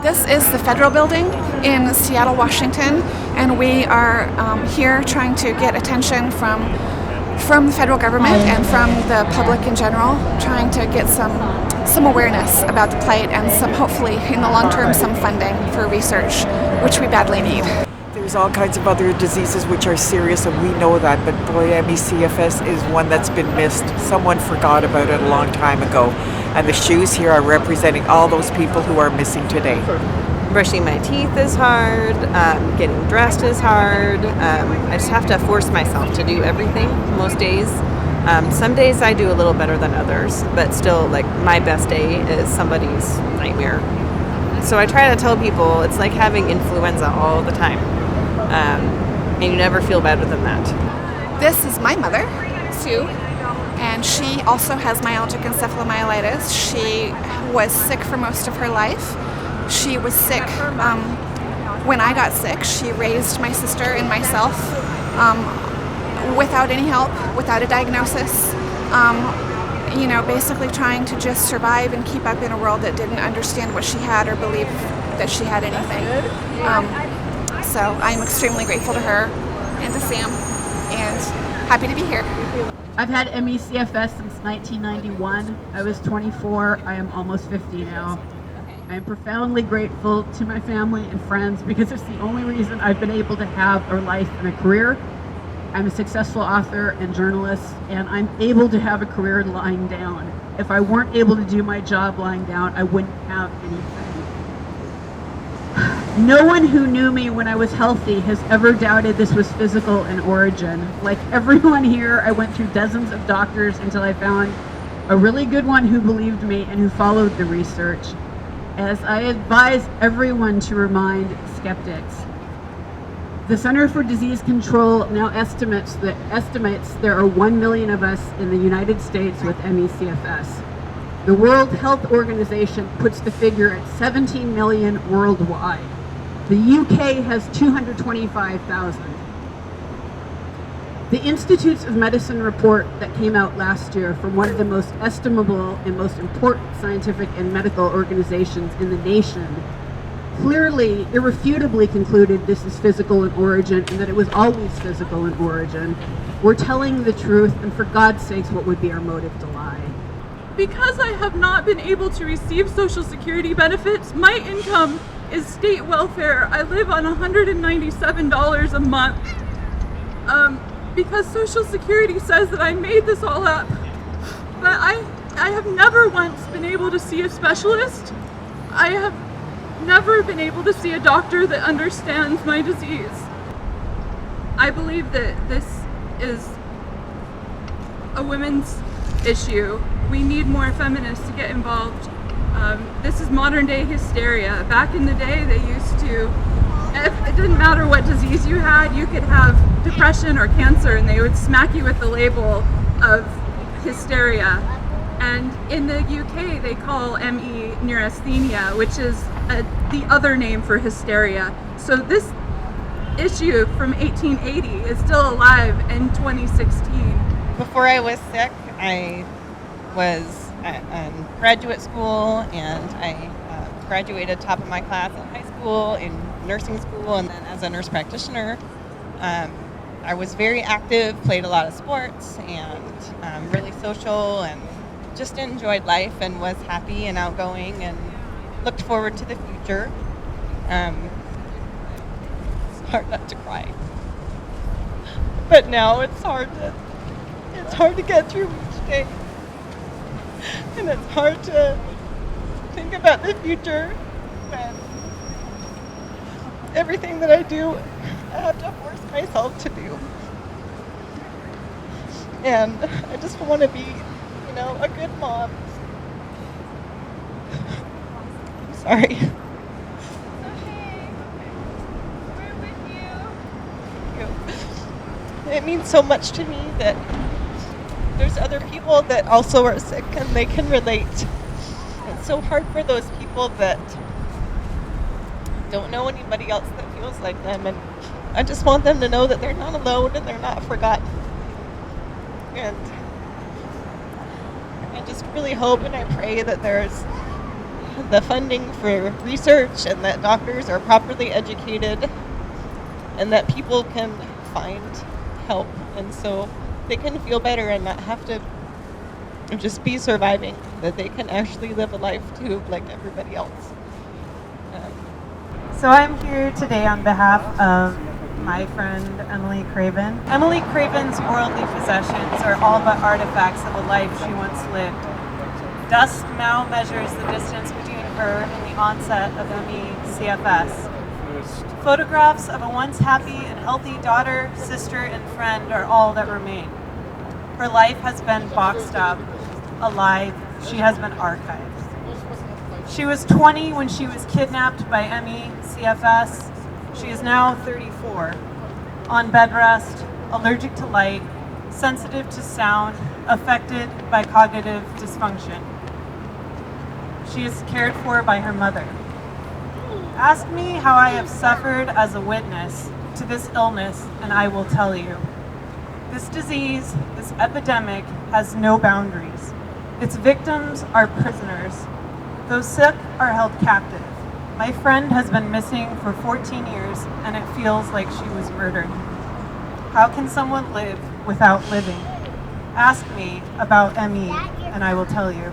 This is the Federal Building in Seattle, Washington, and we are here trying to get attention from the federal government and from the public in general, trying to get some awareness about the plight and hopefully in the long term, some funding for research, which we badly need. There's all kinds of other diseases which are serious, and we know that, but boy, MyCFS is one that's been missed. Someone forgot about it a long time ago, and the shoes here are representing all those people who are missing today. Brushing my teeth is hard, getting dressed is hard. I just have to force myself to do everything most days. Some days I do a little better than others, but still, like, my best day is somebody's nightmare. So I try to tell people it's like having influenza all the time, and you never feel better than that. This is my mother, Sue, and she also has myalgic encephalomyelitis. She was sick for most of her life. She was sick when I got sick. She raised my sister and myself without any help, without a diagnosis, basically trying to just survive and keep up in a world that didn't understand what she had or believe that she had anything. So I'm extremely grateful to her and to Sam and happy to be here. I've had MyCFS since 1991. I was 24. I am almost 50 now. I am profoundly grateful to my family and friends because it's the only reason I've been able to have a life and a career. I'm a successful author and journalist, and I'm able to have a career lying down. If I weren't able to do my job lying down, I wouldn't have anything. No one who knew me when I was healthy has ever doubted this was physical in origin. Like everyone here, I went through dozens of doctors until I found a really good one who believed me and who followed the research. As I advise everyone to remind skeptics, the Center for Disease Control now estimates there are 1 million of us in the United States with MyCFS. The World Health Organization puts the figure at 17 million worldwide. The UK has 225,000. The Institutes of Medicine report that came out last year from one of the most estimable and most important scientific and medical organizations in the nation clearly, irrefutably concluded this is physical in origin and that it was always physical in origin. We're telling the truth, and for God's sakes, what would be our motive to lie? Because I have not been able to receive Social Security benefits, my income is state welfare. I live on $197 a month. Because Social Security says that I made this all up. But I have never once been able to see a specialist. I have never been able to see a doctor that understands my disease. I believe that this is a women's issue. We need more feminists to get involved. This is modern day hysteria. Back in the day, they used to, it didn't matter what disease you had, you could have depression or cancer and they would smack you with the label of hysteria. And in the UK, they call ME neurasthenia, which is the other name for hysteria. So this issue from 1880 is still alive in 2016. Before I was sick, I was in graduate school, and I graduated top of my class in high school, in nursing school, and then as a nurse practitioner. I was very active, played a lot of sports, and really social, and just enjoyed life and was happy and outgoing and looked forward to the future. It's hard not to cry. But now it's hard to get through each day. And it's hard to think about the future when everything that I do, I have to force myself to do. And I just want to be, a good mom. I'm sorry. It's okay. We're with you. It means so much to me that there's other people that also are sick and they can relate. It's so hard for those people that don't know anybody else that feels like them, and I just want them to know that they're not alone and they're not forgotten. And I just really hope and I pray that there's the funding for research and that doctors are properly educated and that people can find help, and so they can feel better and not have to just be surviving, that they can actually live a life too like everybody else. So I'm here today on behalf of my friend Emily Craven. Emily Craven's worldly possessions are all but artifacts of a life she once lived. Dust now measures the distance between her and the onset of MyCFS. Photographs of a once happy and healthy daughter, sister, and friend are all that remain. Her life has been boxed up. Alive, she has been archived. She was 20 when she was kidnapped by MyCFS. She is now 34, on bed rest, allergic to light, sensitive to sound, affected by cognitive dysfunction. She is cared for by her mother. Ask me how I have suffered as a witness to this illness, and I will tell you. This disease, this epidemic, has no boundaries. Its victims are prisoners. Those sick are held captive. My friend has been missing for 14 years, and it feels like she was murdered. How can someone live without living? Ask me about ME, and I will tell you.